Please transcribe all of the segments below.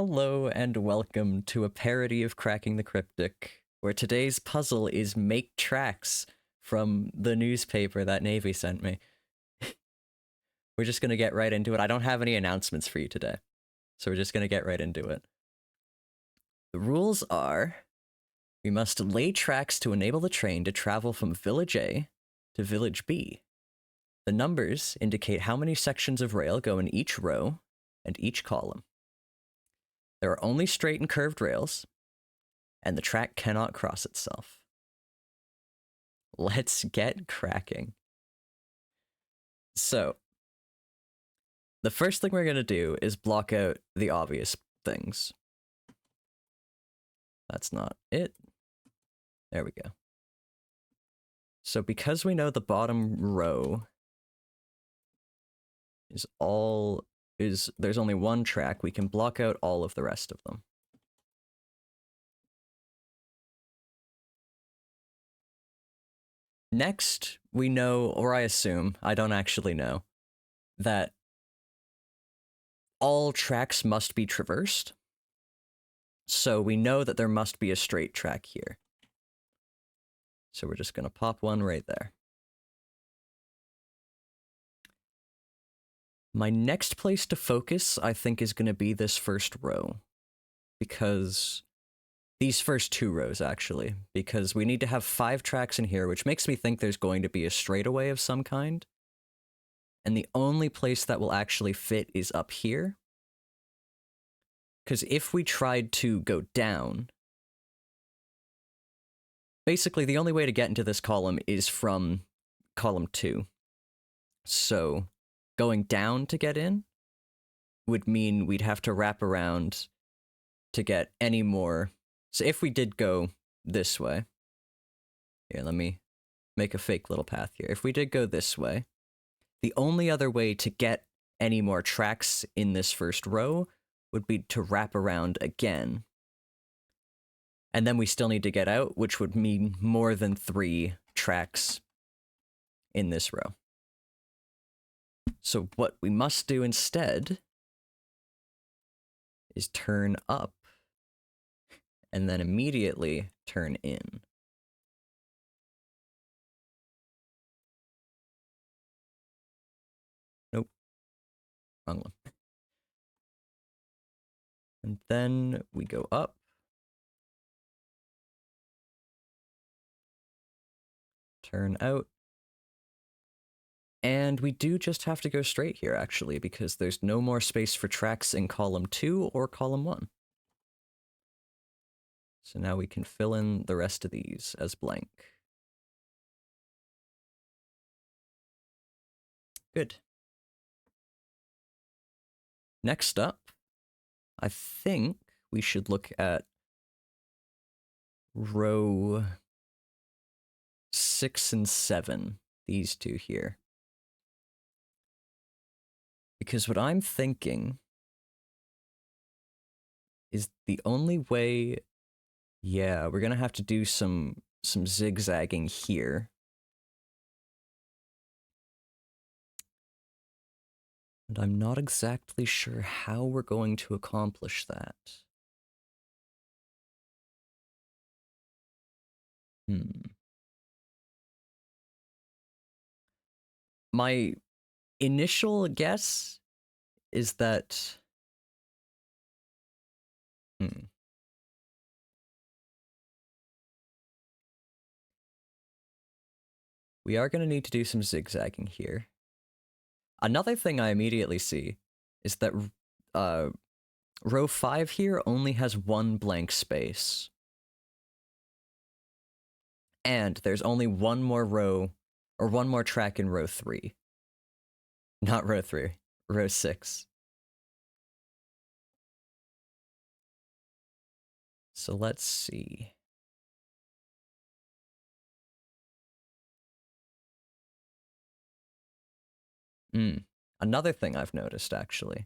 Hello and welcome to a parody of Cracking the Cryptic, where today's puzzle is make tracks from the newspaper that Navy sent me. We're just gonna get right into it. I don't have any announcements for you today, so we're just gonna get right into it. The rules are, we must lay tracks to enable the train to travel from Village A to Village B. The numbers indicate how many sections of rail go in each row and each column. There are only straight and curved rails, and the track cannot cross itself. Let's get cracking. So, the first thing we're going to do is block out the obvious things. That's not it. There we go. So because we know the bottom row there's only one track, we can block out all of the rest of them. Next, we know, or I assume, I don't actually know, that all tracks must be traversed. So we know that there must be a straight track here. So we're just going to pop one right there. My next place to focus, I think, is going to be this first row. Because these first two rows, actually. Because we need to have 5 tracks in here, which makes me think there's going to be a straightaway of some kind. And the only place that will actually fit is up here. Because if we tried to go down, basically the only way to get into this column is from column 2. So going down to get in would mean we'd have to wrap around to get any more. So if we did go this way, here, let me make a fake little path here. If we did go this way, the only other way to get any more tracks in this first row would be to wrap around again. And then we still need to get out, which would mean more than 3 tracks in this row. So what we must do instead is turn up and then immediately turn in. Nope. Wrong one. And then we go up. Turn out. And we do just have to go straight here, actually, because there's no more space for tracks in column 2 or column 1. So now we can fill in the rest of these as blank. Good. Next up, I think we should look at row 6 and 7, these two here. Because what I'm thinking is the only way, yeah, we're gonna have to do some zigzagging here. And I'm not exactly sure how we're going to accomplish that. My initial guess is that... We are going to need to do some zigzagging here. Another thing I immediately see is that row 5 here only has 1 blank space. And there's only one more row, or one more track in row 3. Not row 3, row 6. So let's see. Another thing I've noticed, actually,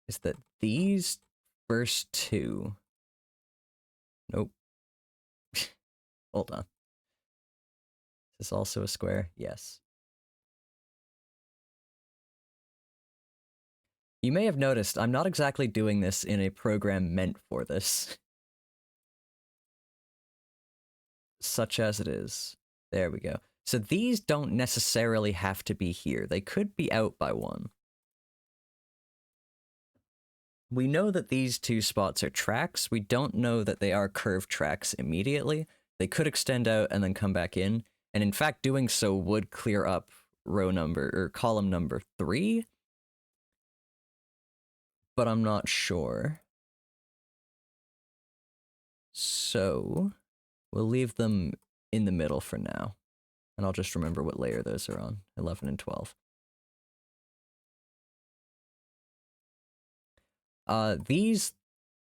is that these first 2... Nope. Hold on. Is this also a square? Yes. You may have noticed I'm not exactly doing this in a program meant for this. Such as it is. There we go. So these don't necessarily have to be here. They could be out by one. We know that these two spots are tracks. We don't know that they are curved tracks immediately. They could extend out and then come back in. And in fact, doing so would clear up row number or column number 3. But I'm not sure. So we'll leave them in the middle for now. And I'll just remember what layer those are on, 11 and 12. These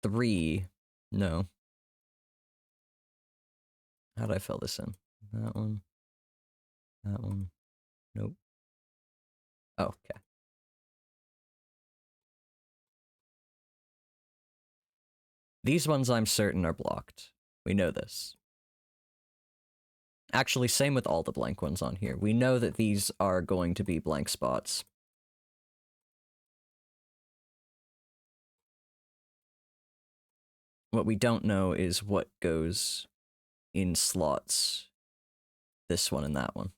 3, no. How did I fill this in? That one. Nope. Oh, okay. These ones I'm certain are blocked. We know this. Actually, same with all the blank ones on here. We know that these are going to be blank spots. What we don't know is what goes in slots. This one and that one.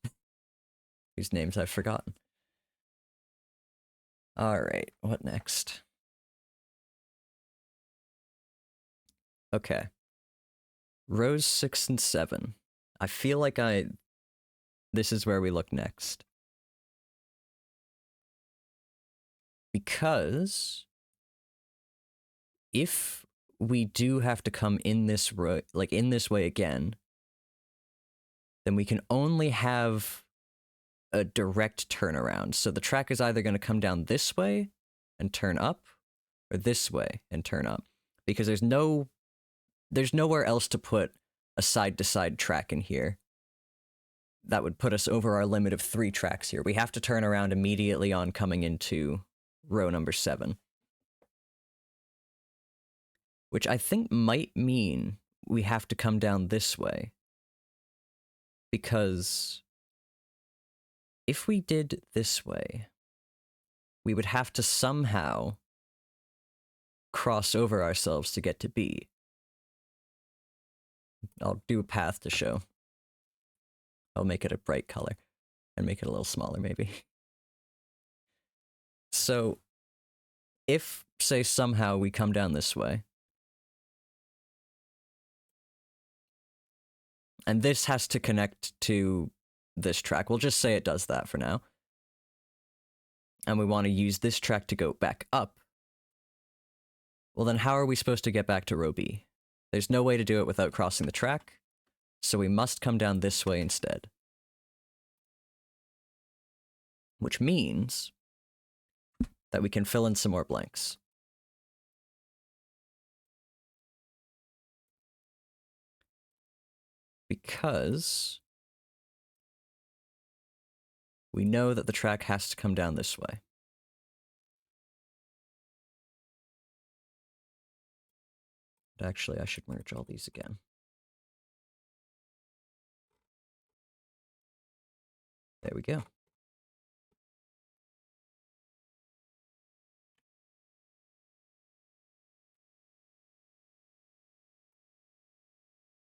Whose names I've forgotten. Alright, what next? Okay. Rows 6 and 7. I feel like this is where we look next. Because if we do have to come in this row, like in this way again, then we can only have a direct turnaround. So the track is either going to come down this way and turn up, or this way and turn up. Because there's nowhere else to put a side-to-side track in here. That would put us over our limit of 3 tracks here. We have to turn around immediately on coming into row number 7. Which I think might mean we have to come down this way. Because if we did this way, we would have to somehow cross over ourselves to get to B. I'll do a path to show. I'll make it a bright color and make it a little smaller maybe. So if, say, somehow we come down this way, and this has to connect to this track, we'll just say it does that for now, and we want to use this track to go back up, well then how are we supposed to get back to row B? There's no way to do it without crossing the track, so we must come down this way instead. Which means that we can fill in some more blanks. Because we know that the track has to come down this way. But actually, I should merge all these again. There we go.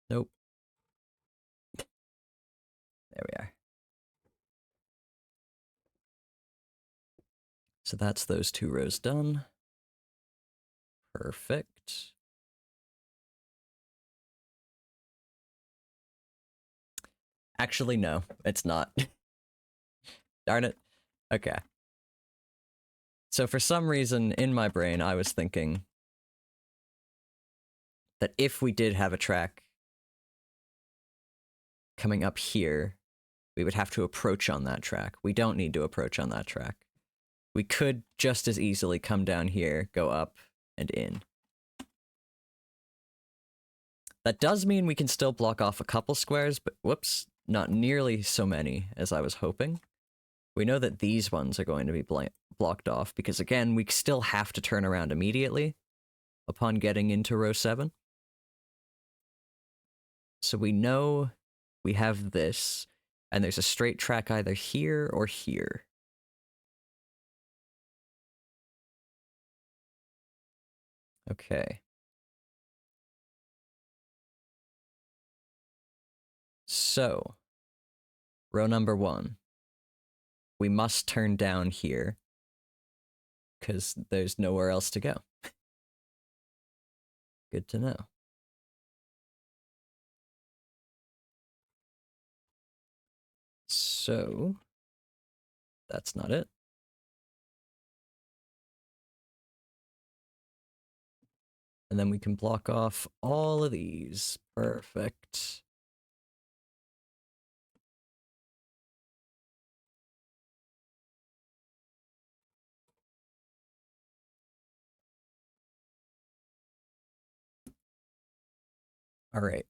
Nope. There we are. So that's those 2 rows done. Perfect. Actually, no, it's not. Darn it. Okay. So for some reason in my brain, I was thinking that if we did have a track coming up here, we would have to approach on that track. We don't need to approach on that track. We could just as easily come down here, go up, and in. That does mean we can still block off a couple squares, but whoops, not nearly so many as I was hoping. We know that these ones are going to be blocked off, because again, we still have to turn around immediately upon getting into row 7. So we know we have this, and there's a straight track either here or here. Okay. So, row number 1. We must turn down here, because there's nowhere else to go. Good to know. So, that's not it. And then we can block off all of these. Perfect. All right.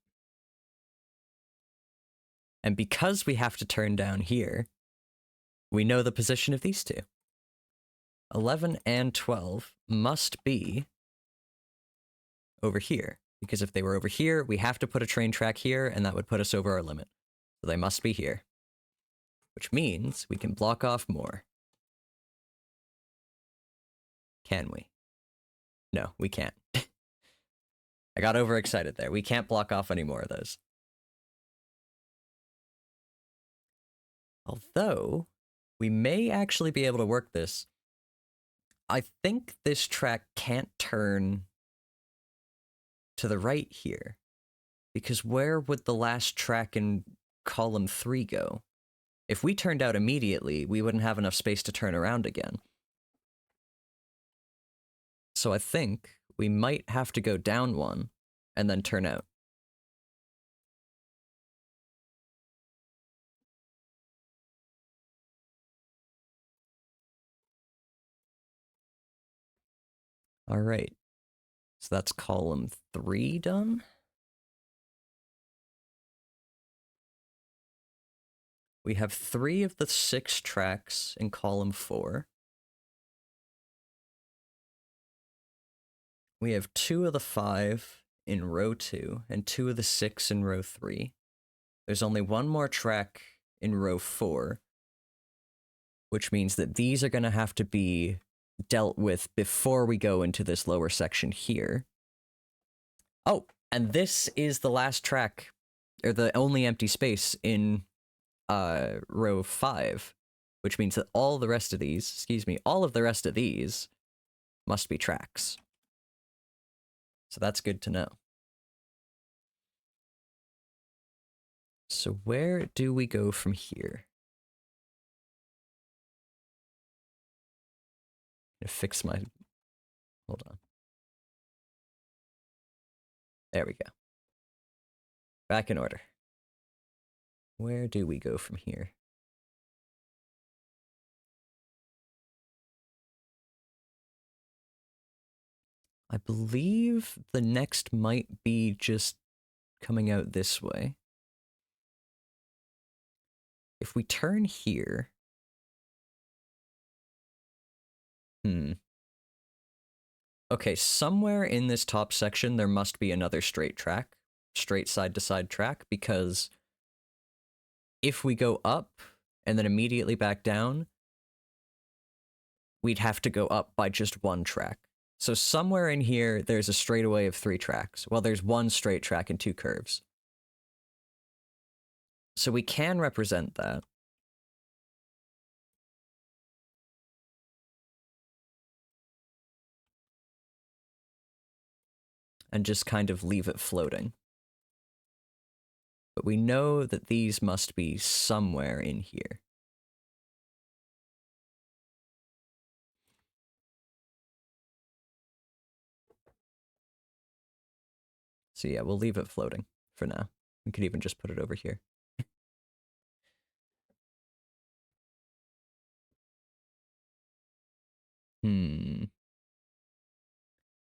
And because we have to turn down here, we know the position of these two. 11 and 12 must be over here. Because if they were over here, we have to put a train track here, and that would put us over our limit. So they must be here. Which means we can block off more. Can we? No, we can't. I got overexcited there. We can't block off any more of those. Although, we may actually be able to work this. I think this track can't turn to the right here. Because where would the last track in column 3 go? If we turned out immediately, we wouldn't have enough space to turn around again. So I think we might have to go down one and then turn out. All right. So that's column 3 done. We have 3 of the 6 tracks in column 4. We have 2 of the 5 in row 2 and 2 of the 6 in row 3. There's only one more track in row 4, which means that these are going to have to be dealt with before we go into this lower section here. Oh, and this is the last track, or the only empty space in row 5, which means that all the rest of these, all of the rest of these must be tracks. So that's good to know. So where do we go from here? I'm gonna fix my... Hold on. There we go. Back in order. Where do we go from here? I believe the next might be just coming out this way. If we turn here... Okay, somewhere in this top section there must be another straight track, straight side-to-side track, because if we go up and then immediately back down, we'd have to go up by just one track. So somewhere in here, there's a straightaway of 3 tracks. Well, there's one straight track and 2 curves. So we can represent that. And just kind of leave it floating. But we know that these must be somewhere in here. So yeah, we'll leave it floating for now. We could even just put it over here.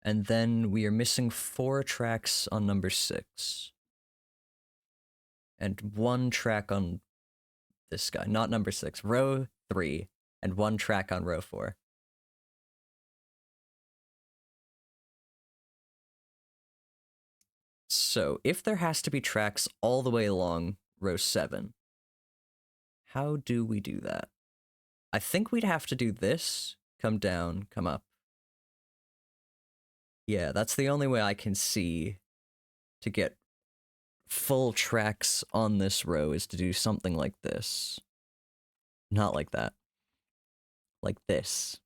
And then we are missing 4 tracks on number 6. And 1 track on this guy, not number 6, row 3, and 1 track on row 4. So if there has to be tracks all the way along row 7, how do we do that? I think we'd have to do this, come down, come up. Yeah, that's the only way I can see to get full tracks on this row is to do something like this. Not like that. Like this.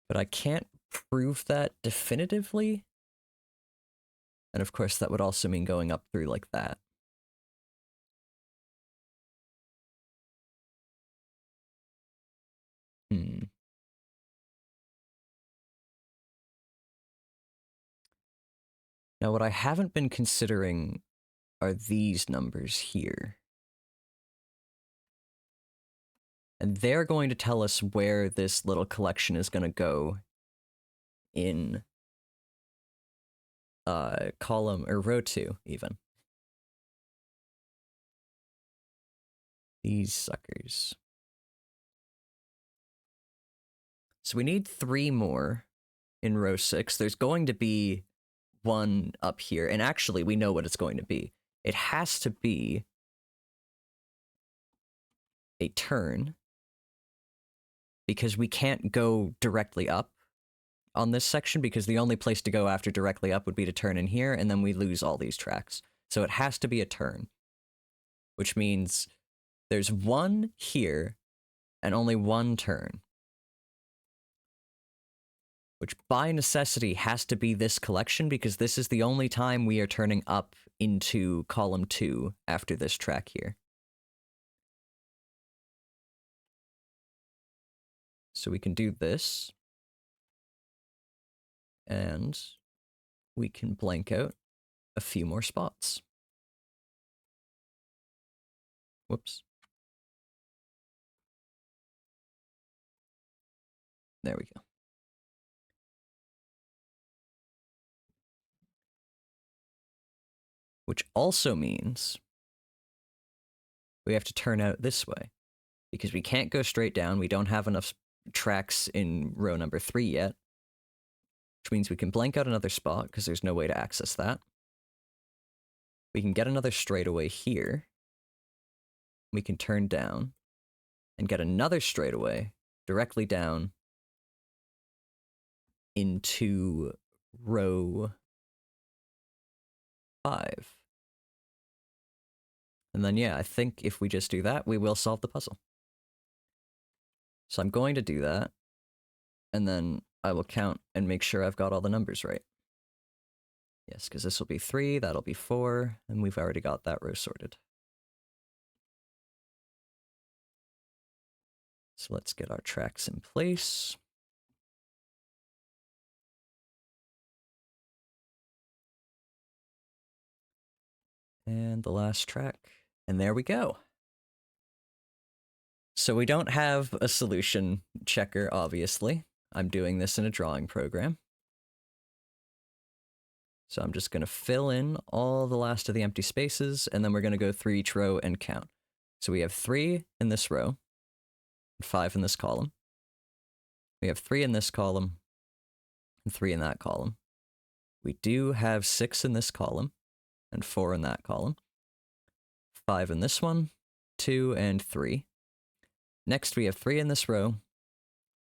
But I can't prove that definitively. And of course, that would also mean going up through like that. Now, what I haven't been considering are these numbers here. And they're going to tell us where this little collection is going to go in column or row 2 even. These suckers. So we need 3 more in row 6. There's going to be one up here, and actually we know what it's going to be. It has to be a turn, because we can't go directly up on this section, because the only place to go after directly up would be to turn in here, and then we lose all these tracks. So it has to be a turn, which means there's one here and only one turn, which by necessity has to be this collection, because this is the only time we are turning up into column 2 after this track here. So we can do this, and we can blank out a few more spots. Whoops. There we go. Which also means we have to turn out this way, because we can't go straight down. We don't have enough tracks in row number 3 yet, which means we can blank out another spot because there's no way to access that. We can get another straightaway here. We can turn down and get another straightaway directly down into row 5. And then, yeah, I think if we just do that, we will solve the puzzle. So I'm going to do that, and then I will count and make sure I've got all the numbers right. Yes, because this will be 3, that'll be 4, and we've already got that row sorted. So let's get our tracks in place. And the last track, and there we go. So we don't have a solution checker, obviously. I'm doing this in a drawing program. So I'm just going to fill in all the last of the empty spaces, and then we're going to go through each row and count. So we have 3 in this row, 5 in this column. We have 3 in this column, and 3 in that column. We do have 6 in this column, and 4 in that column. 5 in this one, 2 and 3. Next we have 3 in this row,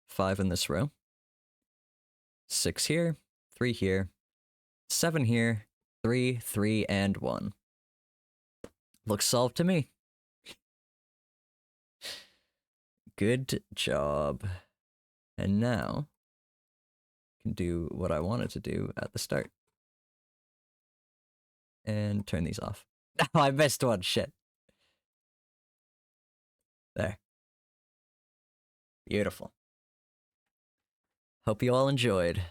5 in this row, 6 here, 3 here, 7 here, 3, 3, and 1. Looks solved to me. Good job. And now, I can do what I wanted to do at the start. And turn these off. Oh, I missed one, shit. There. Beautiful. Hope you all enjoyed.